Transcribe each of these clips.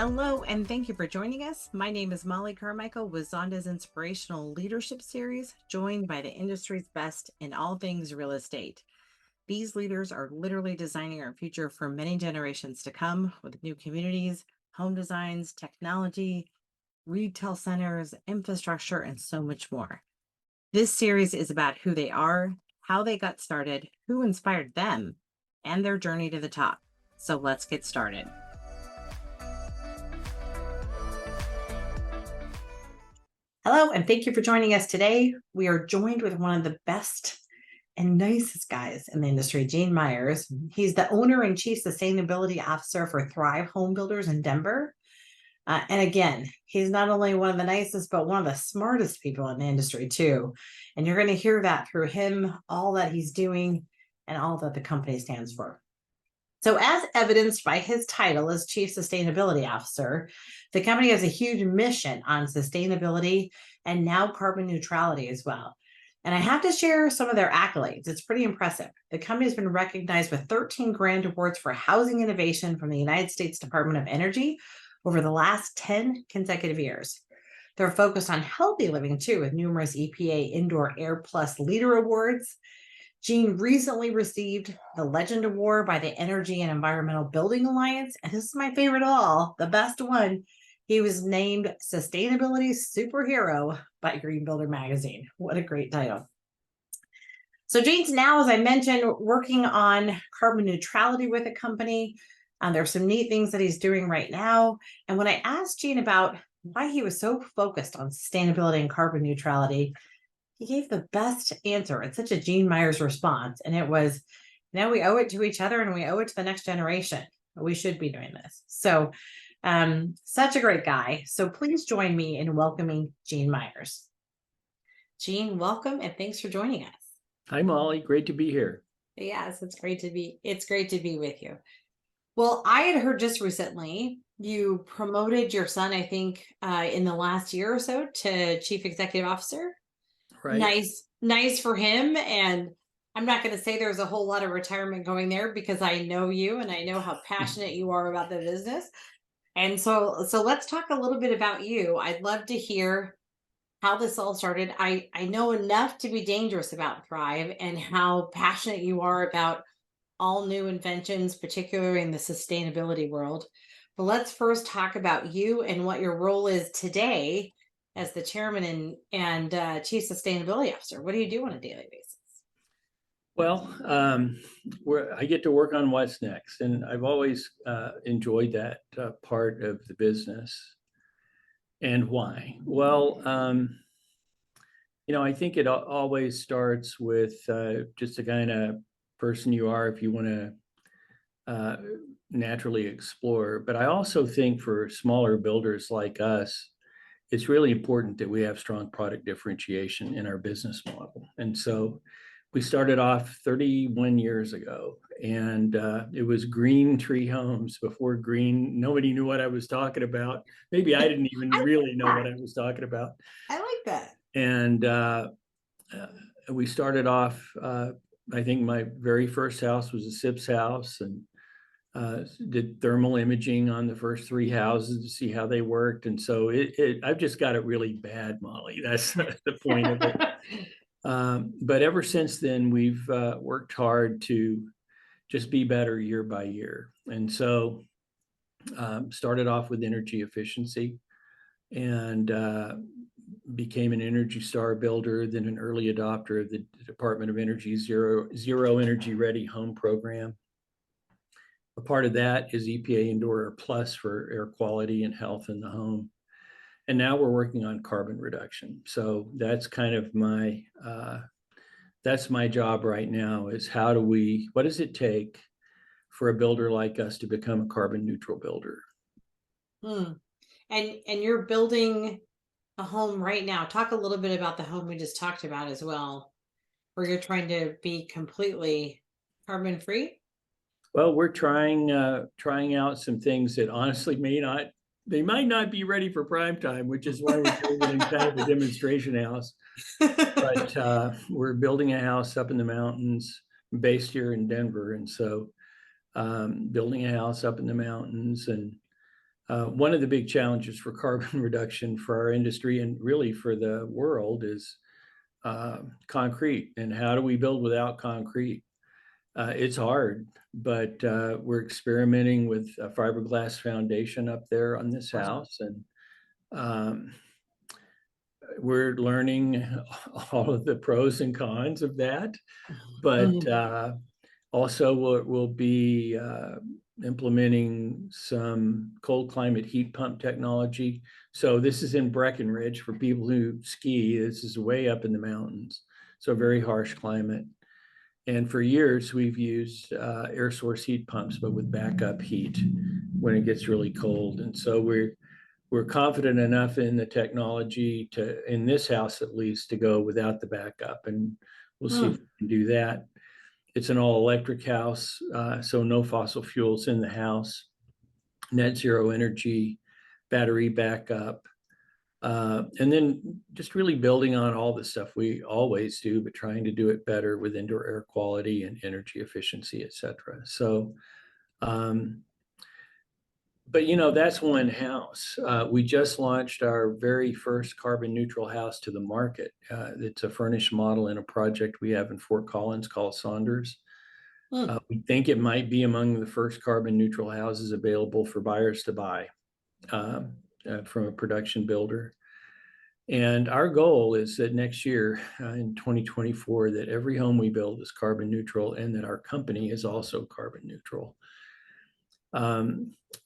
Hello, and thank you for joining us. My name is Mollie Carmichael with Zonda's Inspirational Leadership Series, joined by the industry's best in all things real estate. These leaders are literally designing our future for many generations to come with new communities, home designs, technology, retail centers, infrastructure, and so much more. This series is about who they are, how they got started, who inspired them, and their journey to the top. So let's get started. Hello, and thank you for joining us today. We are joined with one of the best and nicest guys in the industry, Gene Myers. He's the owner and chief sustainability officer for Thrive Home Builders in Denver. And again, he's not only one of the nicest, but one of the smartest people in the industry too. And you're going to hear that through him, all that he's doing and all that the company stands for. So as evidenced by his title as Chief Sustainability Officer, the company has a huge mission on sustainability and now carbon neutrality as well. And I have to share some of their accolades. It's pretty impressive. The company has been recognized with 13 grant awards for housing innovation from the United States Department of Energy over the last 10 consecutive years. They're focused on healthy living too, with numerous EPA Indoor Air Plus Leader Awards. Gene recently received the Legend Award by the Energy and Environmental Building Alliance. And this is my favorite of all, the best one. He was named Sustainability Superhero by Green Builder Magazine. What a great title. So Gene's now, as I mentioned, working on carbon neutrality with the company. There's some neat things that he's doing right now. And when I asked Gene about why he was so focused on sustainability and carbon neutrality, he gave the best answer. It's such a Gene Myers response. And it was, now we owe it to each other and we owe it to the next generation. We should be doing this. So such a great guy. So please join me in welcoming Gene Myers. Gene, welcome and thanks for joining us. Hi, Mollie. Great to be here. Yes, it's great to be with you. Well, I had heard just recently you promoted your son, I think, in the last year or so to Chief Executive Officer. Right. Nice for him. And I'm not going to say there's a whole lot of retirement going there because I know you and I know how passionate you are about the business. And so let's talk a little bit about you. I'd love to hear how this all started. I know enough to be dangerous about Thrive and how passionate you are about all new inventions, particularly in the sustainability world. But let's first talk about you and what your role is today as the chairman and chief sustainability officer. What do you do on a daily basis? Well, I get to work on what's next, and I've always enjoyed that part of the business. And why? Well, I think it always starts with just the kind of person you are if you want to naturally explore. But I also think for smaller builders like us, it's really important that we have strong product differentiation in our business model. And so we started off 31 years ago, and it was green tree homes before green. Nobody knew what I was talking about. Maybe I didn't even really know what I was talking about. I like that. And we started off, I think my very first house was a SIPS house, and did thermal imaging on the first 3 houses to see how they worked. And so I've just got it really bad, Mollie. That's the point of it. But ever since then, we've worked hard to just be better year by year. And so started off with energy efficiency and became an Energy Star builder, then an early adopter of the Department of Energy Zero Energy Ready Home Program. A part of that is EPA Indoor Air Plus for air quality and health in the home. And now we're working on carbon reduction. So that's kind of that's my job right now, is what does it take for a builder like us to become a carbon neutral builder? And you're building a home right now. Talk a little bit about the home we just talked about as well, where you're trying to be completely carbon free. Well, we're trying out some things that honestly they might not be ready for prime time, which is why we're doing it in kind of a demonstration house. But we're building a house up in the mountains, based here in Denver, and so building a house up in the mountains and One of the big challenges for carbon reduction for our industry and really for the world is concrete. And how do we build without concrete? It's hard, but we're experimenting with a fiberglass foundation up there on this house, and um, we're learning all of the pros and cons of that. But also, we'll be implementing some cold climate heat pump technology. So this is in Breckenridge for people who ski. This is way up in the mountains, so a very harsh climate. And for years, we've used air source heat pumps, but with backup heat when it gets really cold. And so we're confident enough in the technology to, in this house at least, to go without the backup. And we'll see if we can do that. It's an all electric house, so no fossil fuels in the house, net zero energy, battery backup. And then just really building on all the stuff we always do, but trying to do it better with indoor air quality and energy efficiency, et cetera. So, but that's one house. We just launched our very first carbon neutral house to the market. It's a furnished model in a project we have in Fort Collins called Saunders. We think it might be among the first carbon neutral houses available for buyers to buy from a production builder. And our goal is that next year in 2024, that every home we build is carbon neutral and that our company is also carbon neutral.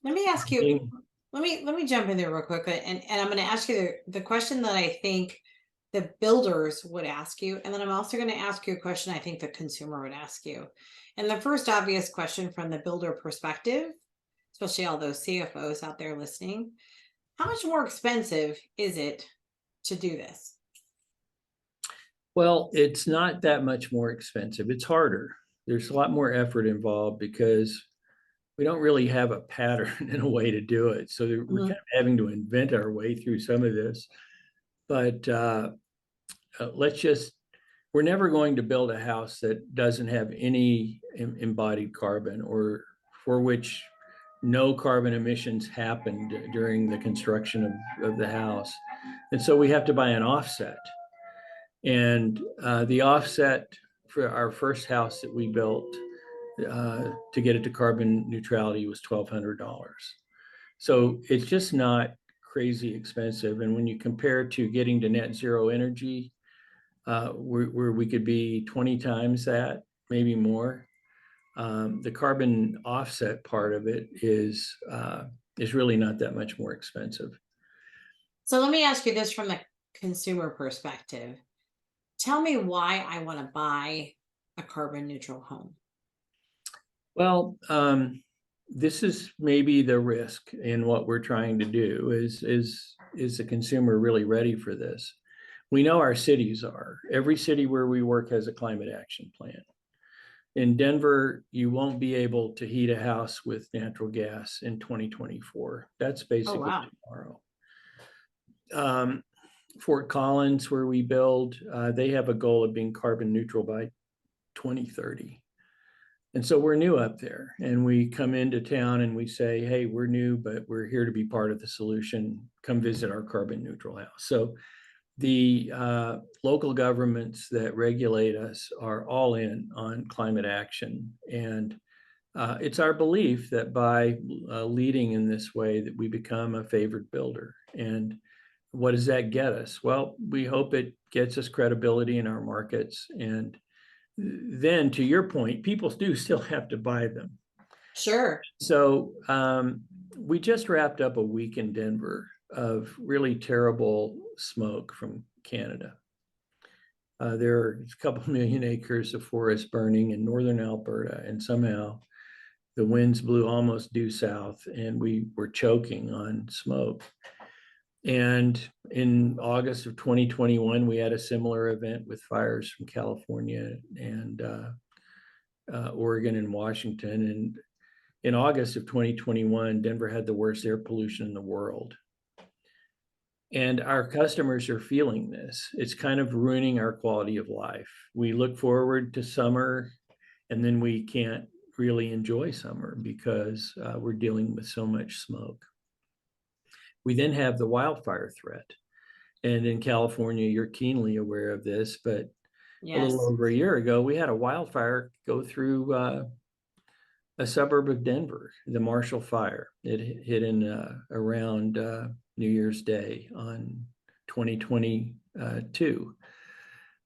Let me ask you, let me jump in there real quick, and I'm going to ask you the question that I think the builders would ask you, and then I'm also going to ask you a question I think the consumer would ask you. And the first obvious question from the builder perspective, especially all those CFOs out there listening, how much more expensive is it to do this? Well, it's not that much more expensive. It's harder. There's a lot more effort involved because we don't really have a pattern and a way to do it. So we're kind of having to invent our way through some of this. But we're never going to build a house that doesn't have any embodied carbon or for which no carbon emissions happened during the construction of the house. And so we have to buy an offset. And the offset for our first house that we built to get it to carbon neutrality was $1,200. So it's just not crazy expensive. And when you compare to getting to net zero energy, where we could be 20 times that, maybe more, the carbon offset part of it is really not that much more expensive. So let me ask you this from the consumer perspective. Tell me why I want to buy a carbon neutral home. Well, this is maybe the risk in what we're trying to do is the consumer really ready for this? We know our cities are. Every city where we work has a climate action plan. In Denver, you won't be able to heat a house with natural gas in 2024. That's basically tomorrow. Fort Collins, where we build, they have a goal of being carbon neutral by 2030. And so we're new up there, and we come into town and we say, hey, we're new, but we're here to be part of the solution. Come visit our carbon neutral house. So the local governments that regulate us are all in on climate action. And it's our belief that by leading in this way that we become a favored builder. And what does that get us? Well, we hope it gets us credibility in our markets. And then to your point, people do still have to buy them. Sure. So we just wrapped up a week in Denver of really terrible smoke from Canada. There are a couple million acres of forest burning in northern Alberta, and somehow the winds blew almost due south, and we were choking on smoke. And in August of 2021, we had a similar event with fires from California and Oregon and Washington. And in August of 2021, Denver had the worst air pollution in the world. And our customers are feeling this. It's kind of ruining our quality of life. We look forward to summer, and then we can't really enjoy summer because we're dealing with so much smoke. We then have the wildfire threat. And in California, you're keenly aware of this, but a little Yes. over a year ago, we had a wildfire go through a suburb of Denver, the Marshall Fire. It hit in around New Year's Day on 2022.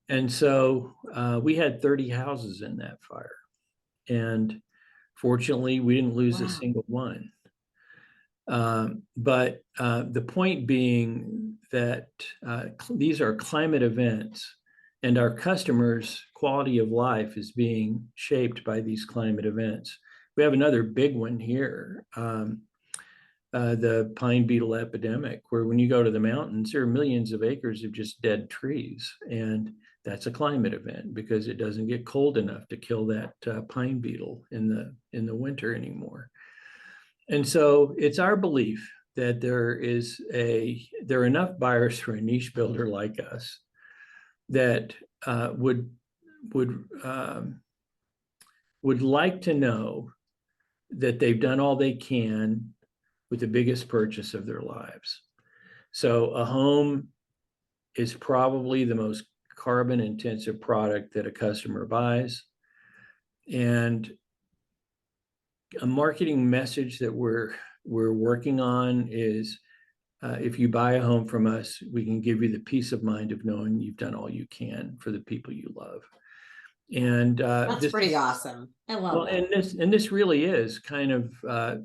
And so we had 30 houses in that fire. And fortunately, we didn't lose a Wow. single one. But the point being that these are climate events, and our customers' quality of life is being shaped by these climate events. We have another big one here, the pine beetle epidemic, where when you go to the mountains, there are millions of acres of just dead trees. And that's a climate event because it doesn't get cold enough to kill that pine beetle in the winter anymore. And so it's our belief that there are enough buyers for a niche builder like us that would like to know that they've done all they can with the biggest purchase of their lives. So a home is probably the most carbon intensive product that a customer buys. And a marketing message that we're working on is if you buy a home from us, we can give you the peace of mind of knowing you've done all you can for the people you love. And That's pretty awesome. I love that. And this really is kind of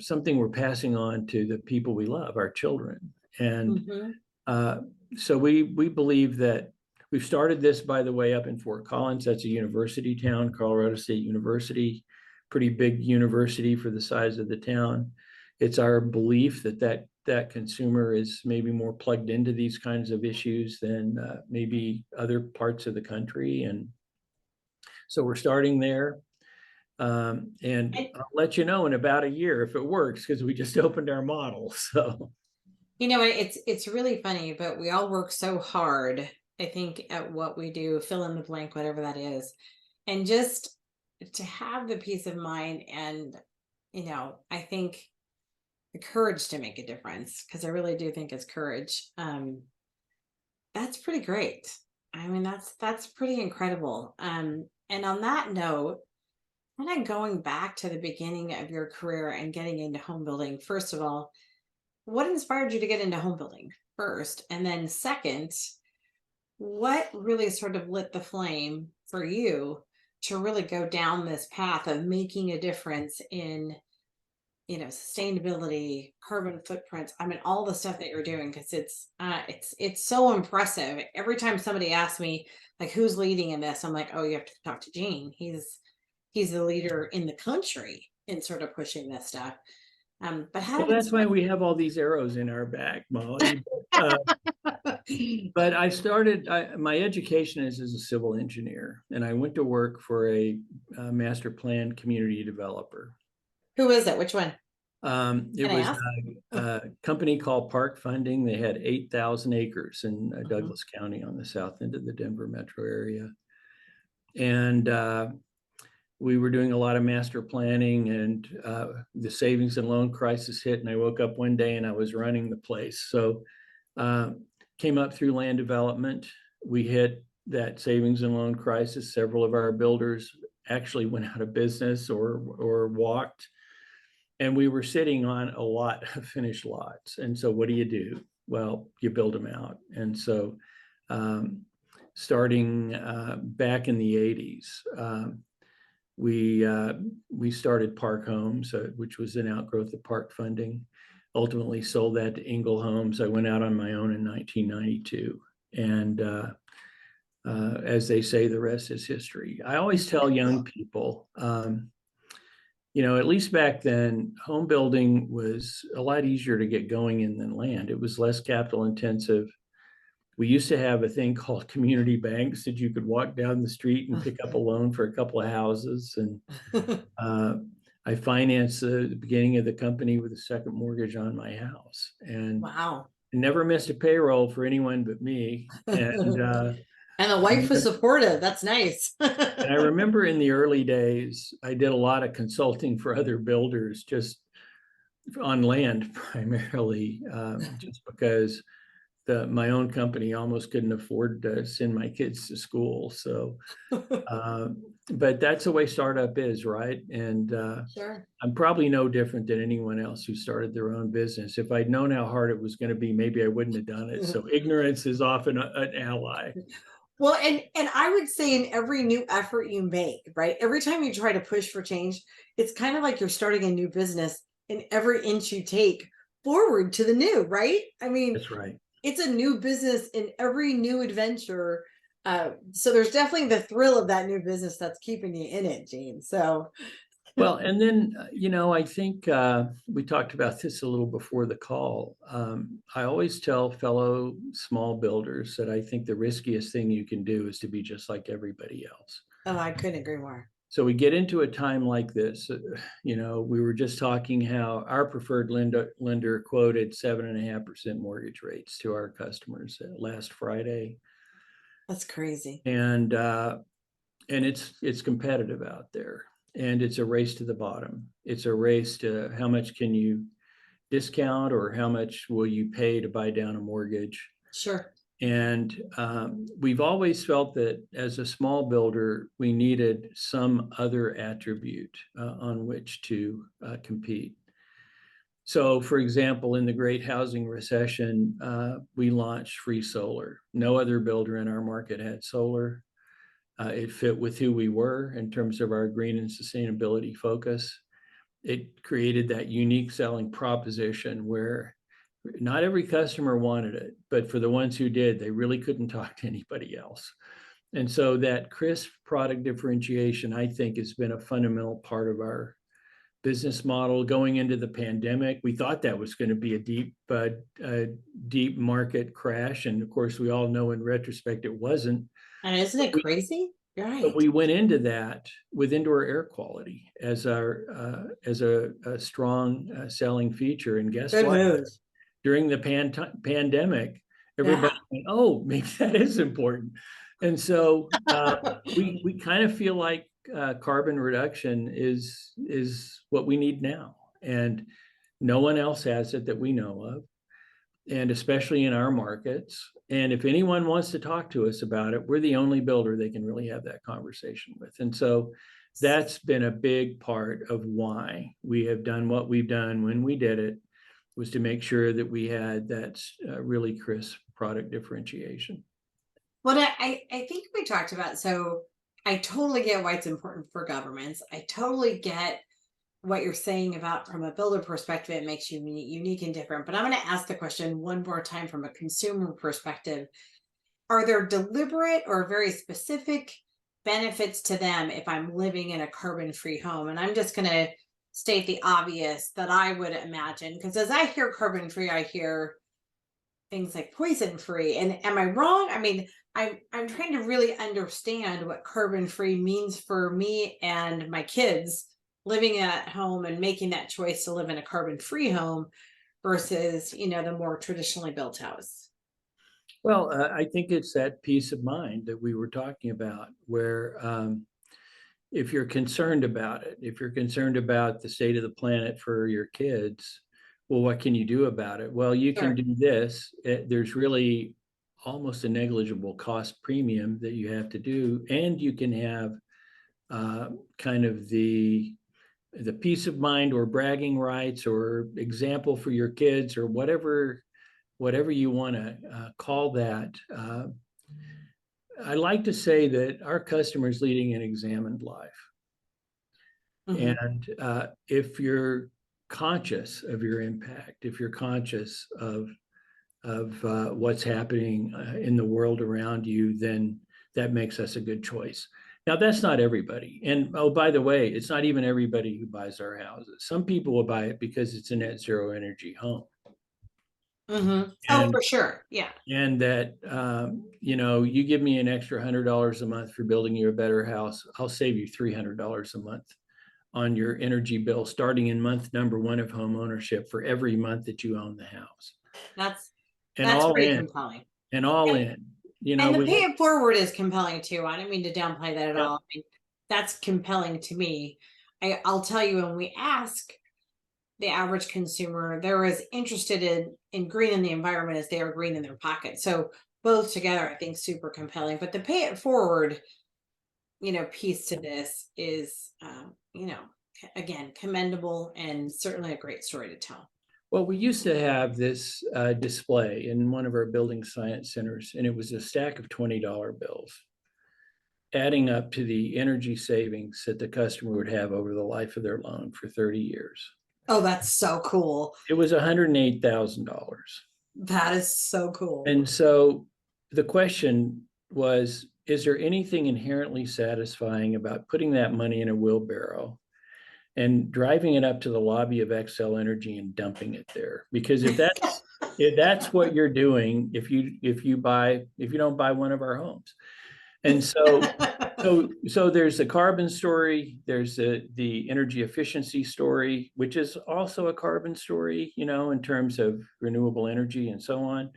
something we're passing on to the people we love, our children. And so we believe that we've started this, by the way, up in Fort Collins. That's a university town, Colorado State University, pretty big university for the size of the town. It's our belief that consumer is maybe more plugged into these kinds of issues than maybe other parts of the country. And so we're starting there. And I'll let you know in about a year if it works, because we just opened our model. So, it's really funny, but we all work so hard, I think, at what we do, fill in the blank, whatever that is. And just to have the peace of mind and, I think the courage to make a difference, because I really do think it's courage. That's pretty great. I mean, that's pretty incredible. And on that note, kind of going back to the beginning of your career and getting into home building, first of all, what inspired you to get into home building first? And then second, what really sort of lit the flame for you to really go down this path of making a difference in, sustainability, carbon footprints? I mean, all the stuff that you're doing, because it's so impressive. Every time somebody asks me, like, who's leading in this, I'm like, oh, you have to talk to Gene. He's the leader in the country in sort of pushing this stuff. But how well, did it that's why start? we have all these arrows in our back, Molly. But I started, my education is as a civil engineer, and I went to work for a master plan community developer. Who is it? Which one? It Can I was ask? a company called Park Funding. They had 8,000 acres in Douglas County on the south end of the Denver metro area. And we were doing a lot of master planning, and the savings and loan crisis hit, and I woke up one day and I was running the place. So came up through land development. We hit that savings and loan crisis. Several of our builders actually went out of business or walked. And we were sitting on a lot of finished lots. And so what do? Well, you build them out. And so starting back in the 80s, we started Park Homes, which was an outgrowth of Park Funding. Ultimately sold that to Ingle Homes. I went out on my own in 1992. And as they say, the rest is history. I always tell young people, at least back then, home building was a lot easier to get going in than land. It was less capital intensive. We used to have a thing called community banks that you could walk down the street and pick up a loan for a couple of houses. And I financed the beginning of the company with a second mortgage on my house. And Wow. never missed a payroll for anyone but me. And the wife was supportive. That's nice. And I remember in the early days, I did a lot of consulting for other builders, just on land primarily, just because my own company almost couldn't afford to send my kids to school. So, but that's the way startup is, right? And Sure. I'm probably no different than anyone else who started their own business. If I'd known how hard it was going to be, maybe I wouldn't have done it. So ignorance is often an ally. Well, and I would say in every new effort you make, right? Every time you try to push for change, it's kind of like you're starting a new business in every inch you take forward to the new, right? I mean, That's right. it's a new business in every new adventure. So there's definitely the thrill of that new business that's keeping you in it, Gene. So Well, and then, I think we talked about this a little before the call. I always tell fellow small builders that I think the riskiest thing you can do is to be just like everybody else. oh, I couldn't agree more. So we get into a time like this, we were just talking how our preferred lender quoted 7.5% mortgage rates to our customers last Friday. That's crazy. And it's competitive out there, and it's a race to the bottom. It's a race to how much can you discount, or how much will you pay to buy down a mortgage. Sure. And we've always felt that as a small builder, we needed some other attribute on which to compete. So, for example, in the Great Housing Recession, we launched free solar. No other builder in our market had solar. It fit with who we were in terms of our green and sustainability focus. It created that unique selling proposition where not every customer wanted it, but for the ones who did, they really couldn't talk to anybody else. And so that crisp product differentiation, I think, has been a fundamental part of our business model going into the pandemic. We thought that was going to be a deep market crash. And of course, we all know in retrospect, it wasn't. And isn't it crazy? You're But right. we went into that with indoor air quality as a strong selling feature. And guess Good what? move. During the pandemic, everybody Yeah. went, "Oh, maybe that is important." And so we kind of feel like carbon reduction is what we need now, and no one else has it that we know of, and especially in our markets. And if anyone wants to talk to us about it, we're the only builder they can really have that conversation with. And so that's been a big part of why we have done what we've done when we did it, was to make sure that we had that really crisp product differentiation. What I think we talked about, so I totally get why it's important for governments. I totally get what you're saying about from a builder perspective, it makes you unique and different. But I'm going to ask the question one more time from a consumer perspective. Are there deliberate or very specific benefits to them if I'm living in a carbon-free home? And I'm just going to state the obvious that I would imagine, because as I hear carbon-free, I hear things like poison-free. And am I wrong? I mean, I'm trying to really understand what carbon-free means for me and my kids living at home and making that choice to live in a carbon-free home versus, the more traditionally built house. Well, I think it's that peace of mind that we were talking about, where if you're concerned about it, if you're concerned about the state of the planet for your kids, well, what can you do about it? Well, you can Sure. do this. There's really almost a negligible cost premium that you have to do, and you can have kind of the peace of mind or bragging rights or example for your kids, or whatever you want to call that. I like to say that our customers leading an examined life. Mm-hmm. And if you're conscious of your impact, if you're conscious of what's happening in the world around you, then that makes us a good choice. Now, that's not everybody. And oh, by the way, it's not even everybody who buys our houses. Some people will buy it because it's a net zero energy home. Mm-hmm. Oh, And for sure. Yeah. and that you give me an extra $100 a month for building you a better house, I'll save you $300 a month on your energy bill starting in month number 1 of home ownership for every month that you own the house. That's And that's all pretty in, compelling. and all And, in, and the we pay it forward is compelling too. I don't mean to downplay that at yeah. all. I mean, that's compelling to me. I'll tell you, when we ask the average consumer, they're as interested in green in the environment as they are green in their pocket. So both together, I think, super compelling. But the pay it forward, piece to this is, again, commendable and certainly a great story to tell. Well, we used to have this display in one of our building science centers, and it was a stack of $20 bills, adding up to the energy savings that the customer would have over the life of their loan for 30 years. Oh, that's so cool. It was $108,000. That is so cool. And so the question was, is there anything inherently satisfying about putting that money in a wheelbarrow and driving it up to the lobby of Xcel Energy and dumping it there? Because if that's what you're doing, if you don't buy one of our homes. And so there's the carbon story, there's the energy efficiency story, which is also a carbon story, in terms of renewable energy and so on.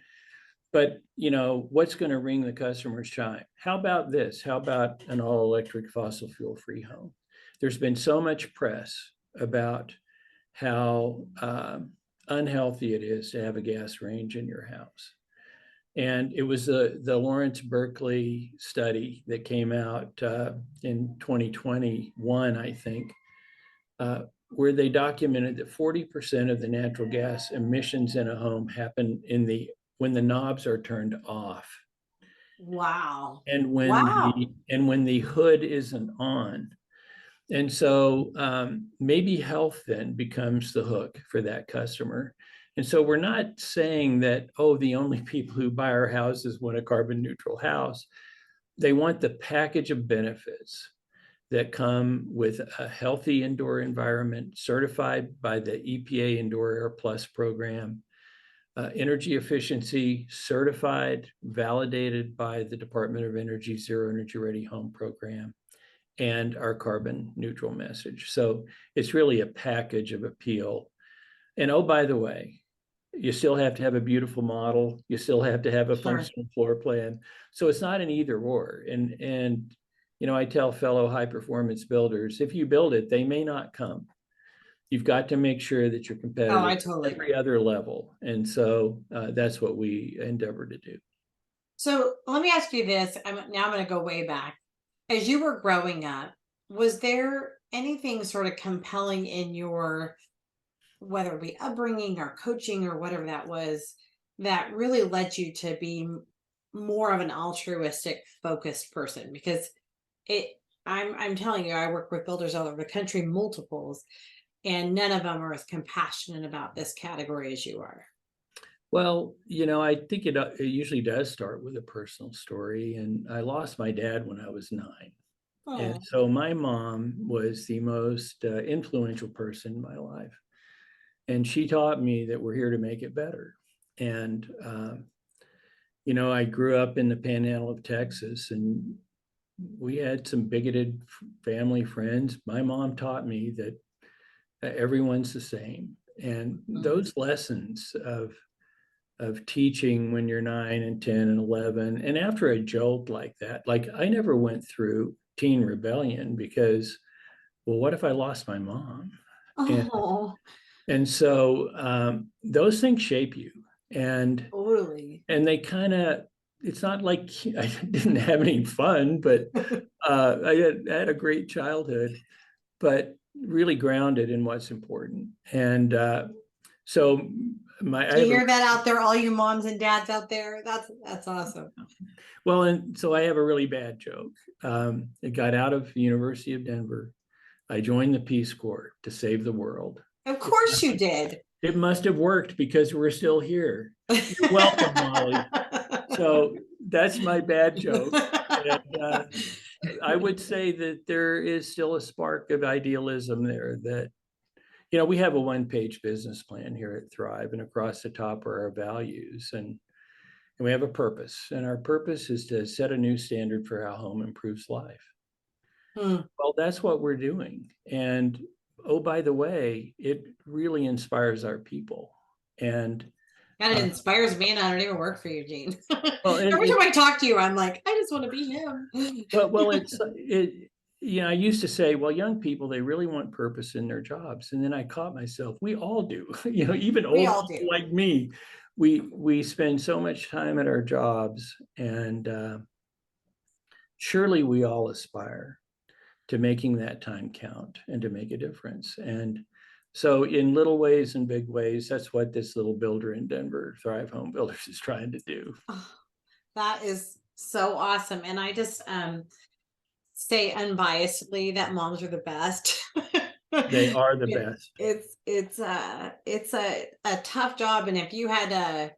But what's going to ring the customer's chime? How about this? How about an all-electric fossil fuel-free home? There's been so much press about how unhealthy it is to have a gas range in your house. And it was the Lawrence Berkeley study that came out in 2021, I think, where they documented that 40% of the natural gas emissions in a home happen when the knobs are turned off. Wow. And when Wow. when the hood isn't on. And so maybe health then becomes the hook for that customer. And so we're not saying that, the only people who buy our houses want a carbon neutral house. They want the package of benefits that come with a healthy indoor environment certified by the EPA Indoor Air Plus program, energy efficiency certified, validated by the Department of Energy Zero Energy Ready Home program, and our carbon neutral message. So it's really a package of appeal. And by the way, you still have to have a beautiful model. You still have to have a functional floor plan. So it's not an either or. And I tell fellow high performance builders, if you build it, they may not come. You've got to make sure that you're competitive at every other level. And so that's what we endeavor to do. So let me ask you this. I'm going to go way back. As you were growing up, was there anything sort of compelling in your, whether it be upbringing or coaching or whatever that was, that really led you to be more of an altruistic focused person? Because I'm telling you, I work with builders all over the country, multiples, and none of them are as compassionate about this category as you are. Well, I think it usually does start with a personal story. And I lost my dad when I was 9. Oh. And so my mom was the most influential person in my life. And she taught me that we're here to make it better. And, I grew up in the panhandle of Texas, and we had some bigoted family friends. My mom taught me that everyone's the same. And those lessons of teaching when you're 9 and 10 and 11. And after a jolt like that, I never went through teen rebellion because, well, what if I lost my mom? Oh. And so those things shape you. And totally. And they it's not like I didn't have any fun, but I had a great childhood, but really grounded in what's important. And so you hear that out there, all you moms and dads out there? That's awesome. Well, and so I have a really bad joke. I got out of the University of Denver. I joined the Peace Corps to save the world. Of course you did. It must have worked because we're still here. You're welcome, Mollie. So that's my bad joke. And, I would say that there is still a spark of idealism there that, we have a one-page business plan here at Thrive, and across the top are our values. And we have a purpose. And our purpose is to set a new standard for how home improves life. Well, that's what we're doing. And by the way, it really inspires our people. And it inspires me, and I don't even work for you, Gene. Well, every time I talk to you, I'm like, I just want to be him. Well, I used to say, well, young people, they really want purpose in their jobs. And then I caught myself, we all do, even We old all people do. like me, we spend so much time at our jobs, and surely we all aspire to making that time count and to make a difference. And so in little ways and big ways, that's what this little builder in Denver, Thrive Home Builders, is trying to do. Oh, that is so awesome. And I just say unbiasedly that moms are the best. They are the It- best. it's a tough job, and if you had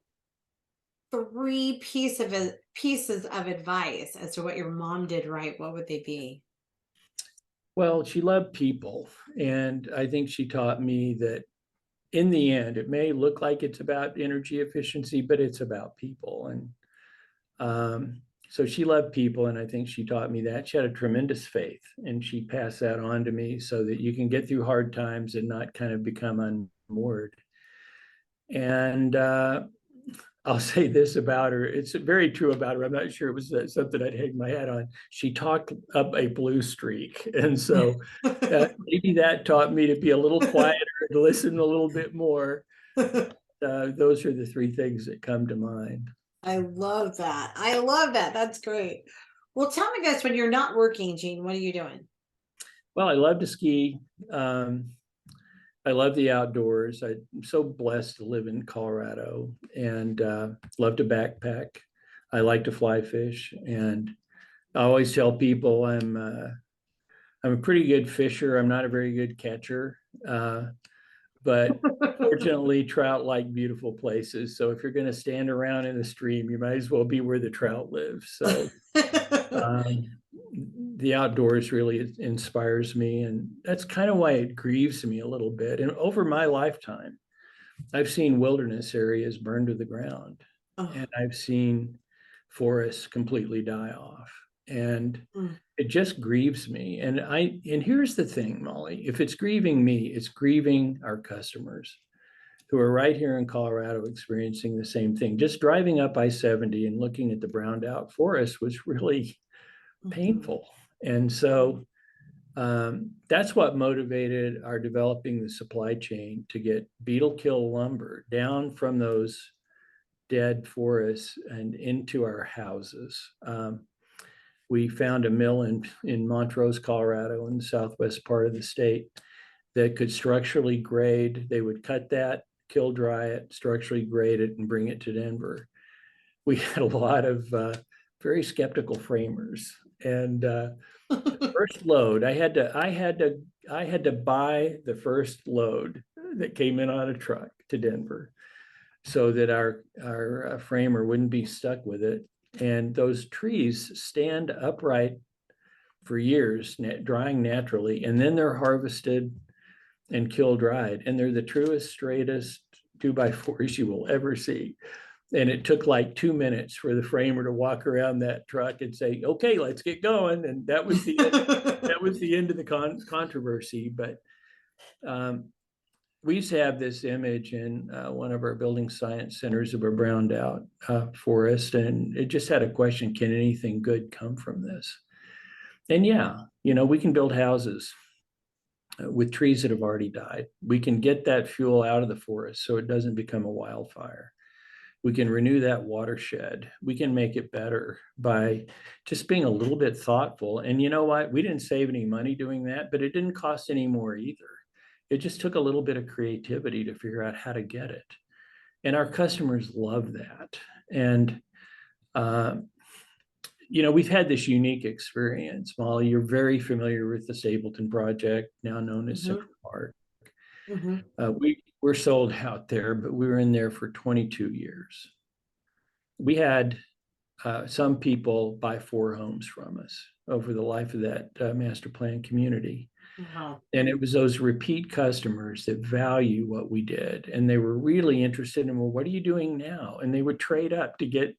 three pieces of advice as to what your mom did right, what would they be? Well, she loved people. And I think she taught me that in the end, it may look like it's about energy efficiency, but it's about people. And so she loved people. And I think she taught me that. She had a tremendous faith, and she passed that on to me so that you can get through hard times and not kind of become unmoored. And I'll say this about her. It's very true about her. I'm not sure it was something I'd hang my hat on. She talked up a blue streak. And so maybe that taught me to be a little quieter and listen a little bit more. Those are the three things that come to mind. I love that. I love that. That's great. Well, tell me this, when you're not working, Gene, what are you doing? Well, I love to ski. I love the outdoors. I'm so blessed to live in Colorado, and love to backpack. I like to fly fish, and I always tell people I'm a pretty good fisher. I'm not a very good catcher, but fortunately, trout like beautiful places. So if you're going to stand around in the stream, you might as well be where the trout live. So um, the outdoors really inspires me, and that's kind of why it grieves me a little bit. And over my lifetime, I've seen wilderness areas burned to the ground, Oh, and I've seen forests completely die off. And mm. it just grieves me. And here's the thing, Molly, if it's grieving me, it's grieving our customers who are right here in Colorado experiencing the same thing. Just driving up I-70 and looking at the browned out forest was really Mhm. painful. And so that's what motivated our developing the supply chain to get beetle kill lumber down from those dead forests and into our houses. We found a mill in Montrose, Colorado, in the southwest part of the state, that could structurally grade. They would cut that, kill dry it, structurally grade it, and bring it to Denver. We had a lot of very skeptical framers, and first load, I had to buy the first load that came in on a truck to Denver, so that our framer wouldn't be stuck with it. And those trees stand upright for years, drying naturally, and then they're harvested and kill dried, and they're the truest, straightest 2x4s you will ever see. And it took like 2 minutes for the framer to walk around that truck and say, "Okay, let's get going." And that was the end. That was the end of the controversy. But um, we used to have this image in one of our building science centers of a browned out forest, and it just had a question: can anything good come from this? And yeah, we can build houses with trees that have already died. We can get that fuel out of the forest so it doesn't become a wildfire. We can renew that watershed. We can make it better by just being a little bit thoughtful. And you know what? We didn't save any money doing that, but it didn't cost any more either. It just took a little bit of creativity to figure out how to get it. And our customers love that. And, uh, we've had this unique experience. Molly, you're very familiar with the Stapleton Project, now known as Mhm, Central Park. mhm. We were sold out there, but we were in there for 22 years. We had some people buy 4 homes from us over the life of that master plan community. Wow. And it was those repeat customers that value what we did. And they were really interested in, well, what are you doing now? And they would trade up to get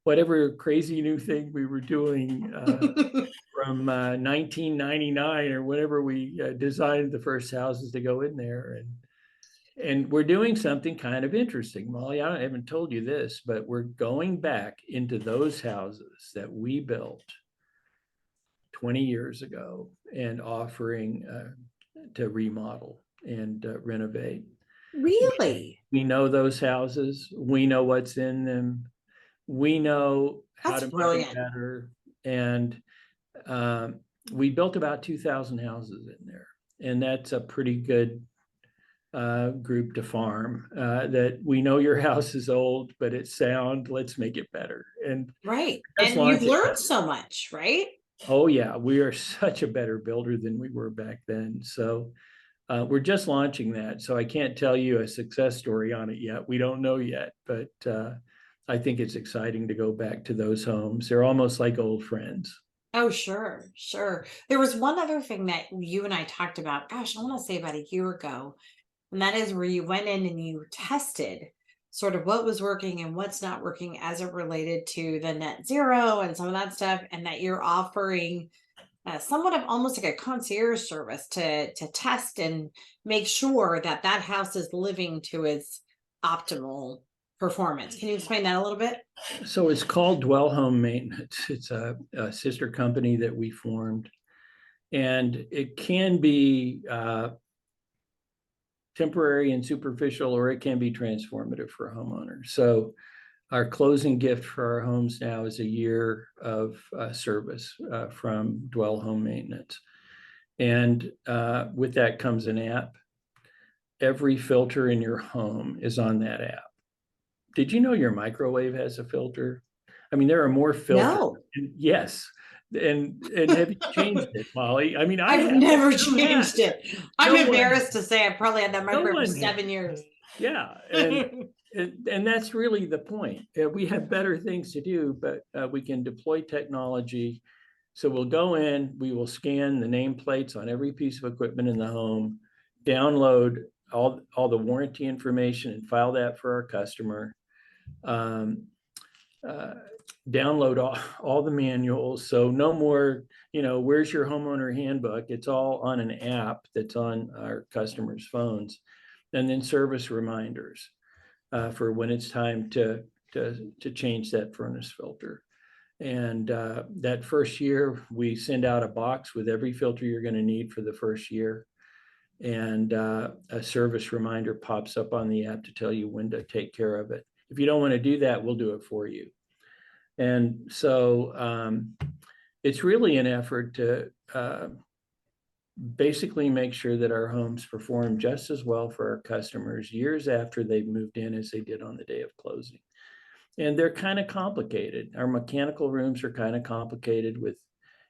whatever crazy new thing we were doing from 1999 or whenever we designed the first houses to go in there. And we're doing something kind of interesting, Molly. I haven't told you this, but we're going back into those houses that we built 20 years ago and offering to remodel and renovate. Really? We know those houses. We know what's in them. We know how That's to make them brilliant. better. And we built about 2,000 houses in there. And that's a pretty good group to farm. That we know your house is old, but it's sound. Let's make it better. And Right. just And you've launching learned that. so much, right? Oh yeah, we are such a better builder than we were back then. So we're just launching that. So I can't tell you a success story on it yet. We don't know yet, but I think it's exciting to go back to those homes. They're almost like old friends. Oh, sure, sure. There was one other thing that you and I talked about, gosh, I want to say about a year ago, and that is where you went in and you tested sort of what was working and what's not working as it related to the net zero and some of that stuff, and that you're offering somewhat of almost like a concierge service to test and make sure that that house is living to its optimal performance. Can you explain that a little bit? So it's called Dwell Home Maintenance. It's a sister company that we formed, and it can be temporary and superficial, or it can be transformative for a homeowner. So our closing gift for our homes now is a year of service from Dwell Home Maintenance. And with that comes an app. Every filter in your home is on that app. Did you know your microwave has a filter? I mean, there are more filters. No, Yes. And have you changed it, Molly? I mean, I I've have. never You have. changed it. I'm No one. embarrassed to say I probably had that No microwave for one has. 7 years. Yeah, and that's really the point. We have better things to do, but we can deploy technology. So we'll go in, we will scan the nameplates on every piece of equipment in the home, download all the warranty information and file that for our customer. Um, uh, download all the manuals. So no more, where's your homeowner handbook? It's all on an app that's on our customers' phones. And then service reminders for when it's time to change that furnace filter. And that first year, we send out a box with every filter you're going to need for the first year. And a service reminder pops up on the app to tell you when to take care of it. If you don't want to do that, we'll do it for you. And so it's really an effort to basically make sure that our homes perform just as well for our customers years after they've moved in as they did on the day of closing. And they're kind of complicated. Our mechanical rooms are kind of complicated with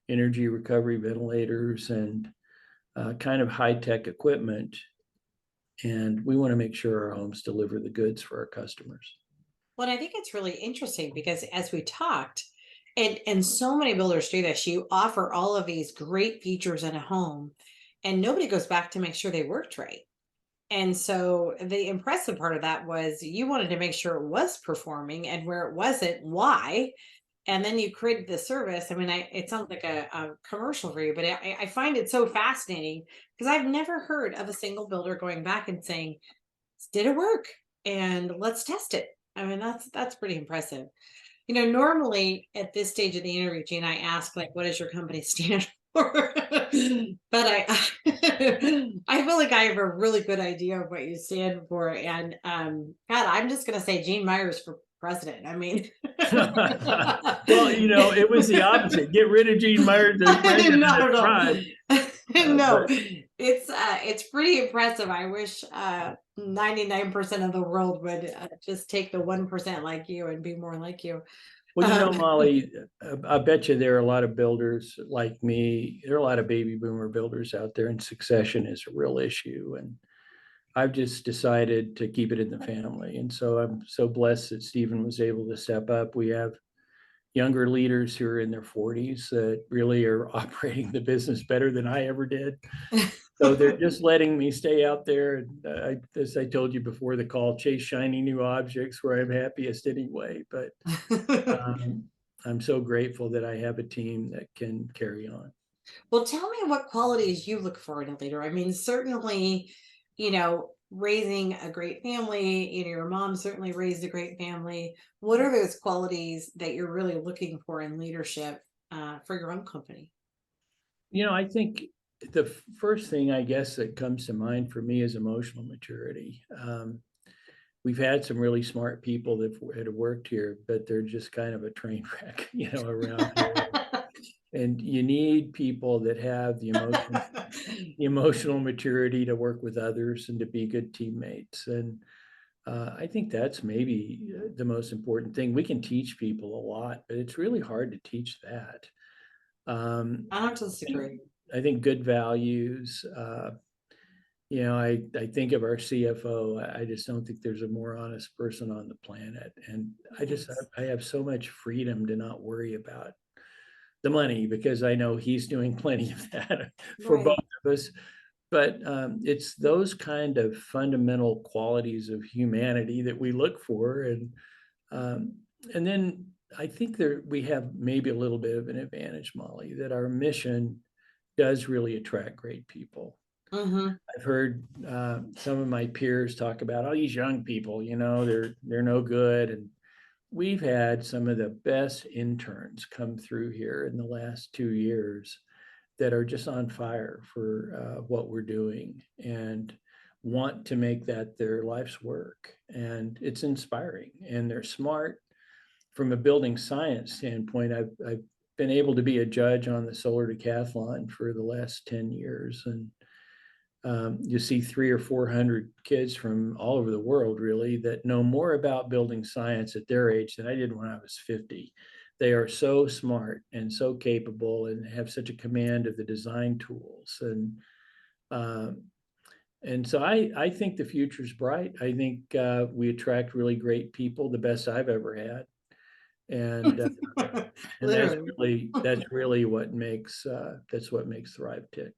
energy recovery ventilators and kind of high-tech equipment. And we want to make sure our homes deliver the goods for our customers. Well, I think it's really interesting because as we talked, and so many builders do this, you offer all of these great features in a home, and nobody goes back to make sure they worked right. And so the impressive part of that was you wanted to make sure it was performing, and where it wasn't, why. And then you created the service. I mean, it sounds like a commercial for you, but I find it so fascinating because I've never heard of a single builder going back and saying, did it work? And let's test it. I mean, that's pretty impressive. Normally at this stage of the interview, Gene, I ask like, what does your company stand for? But I feel like I have a really good idea of what you stand for. And God, I'm just gonna say Gene Myers for president. I mean, Well, it was the opposite. Get rid of Gene Myers as president no, and no. tried. No, it's pretty impressive. I wish 99% of the world would just take the 1% like you and be more like you. Well, Molly, I bet you there are a lot of builders like me. There are a lot of baby boomer builders out there, and succession is a real issue. And I've just decided to keep it in the family. And so I'm so blessed that Stephen was able to step up. We have younger leaders who are in their 40s that really are operating the business better than I ever did. So they're just letting me stay out there. And as I told you before the call, chase shiny new objects where I'm happiest anyway. But I'm so grateful that I have a team that can carry on. Well, tell me what qualities you look for in a leader. I mean, certainly, raising a great family, your mom certainly raised a great family. What are those qualities that you're really looking for in leadership for your own company? I think the first thing, I guess, that comes to mind for me is emotional maturity. We've had some really smart people that have worked here, but they're just kind of a train wreck, around here. And you need people that have the emotional maturity to work with others and to be good teammates. And I think that's maybe the most important thing. We can teach people a lot, but it's really hard to teach that. I don't disagree. I think good values. I think of our CFO. I just don't think there's a more honest person on the planet. And Nice. I have so much freedom to not worry about the money because I know he's doing plenty of that for both Right. of us. But it's those kind of fundamental qualities of humanity that we look for. Um, and then I think we have maybe a little bit of an advantage, Molly, that our mission does really attract great people. Mm-hmm. I've heard some of my peers talk about all these young people, they're no good. And we've had some of the best interns come through here in the last 2 years that are just on fire for what we're doing and want to make that their life's work. And it's inspiring, and they're smart. From a building science standpoint, I've been able to be a judge on the solar decathlon for the last 10 years. And you see 300 or 400 kids from all over the world, really, that know more about building science at their age than I did when I was 50. They are so smart and so capable and have such a command of the design tools. And so I think the future's bright. I think we attract really great people, the best I've ever had. And Literally. that's really what makes Thrive tick.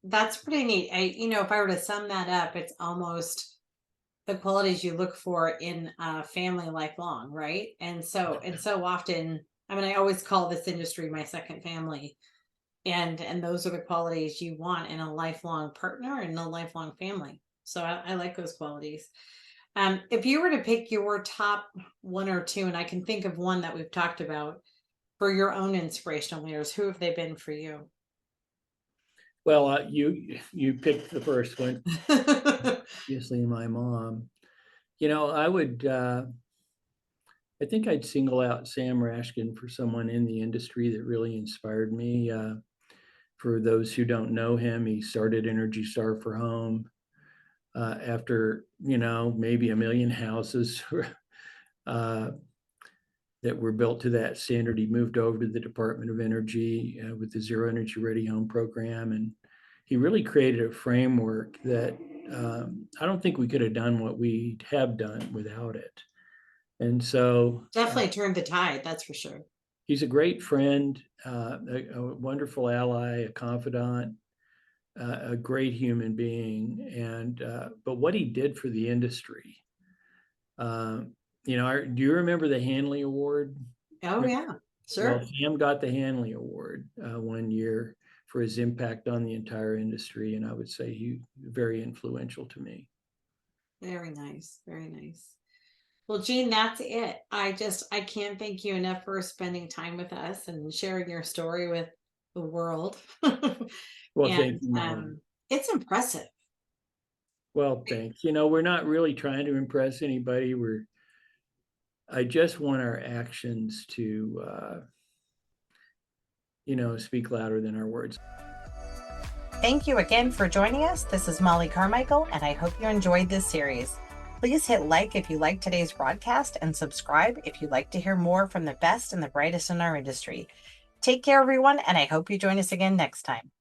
That's pretty neat. If I were to sum that up, it's almost the qualities you look for in a family lifelong, right? And so often, I mean, I always call this industry my second family. And those are the qualities you want in a lifelong partner and a lifelong family. So I like those qualities. If you were to pick your top one or two, and I can think of one that we've talked about for your own inspirational leaders, who have they been for you? Well, you picked the first one, obviously my mom. I think I'd single out Sam Rashkin for someone in the industry that really inspired me. For those who don't know him, he started Energy Star for Home after, maybe a million houses uh, that were built to that standard. He moved over to the Department of Energy with the Zero Energy Ready Home program. And he really created a framework that I don't think we could have done what we have done without it. And so Definitely turned the tide, that's for sure. he's a great friend, a wonderful ally, a confidant, a great human being. And but what he did for the industry, do you remember the Hanley Award? Oh yeah, Well, sure. Sam got the Hanley Award one year for his impact on the entire industry, and I would say he very influential to me. Very nice. Very nice. Well, Jean, that's it. I can't thank you enough for spending time with us and sharing your story with the world. Well, And thank you, Molly. it's impressive. Well, thanks. We're not really trying to impress anybody. I just want our actions to, speak louder than our words. Thank you again for joining us. This is Mollie Carmichael, and I hope you enjoyed this series. Please hit like if you like today's broadcast and subscribe if you'd like to hear more from the best and the brightest in our industry. Take care, everyone, and I hope you join us again next time.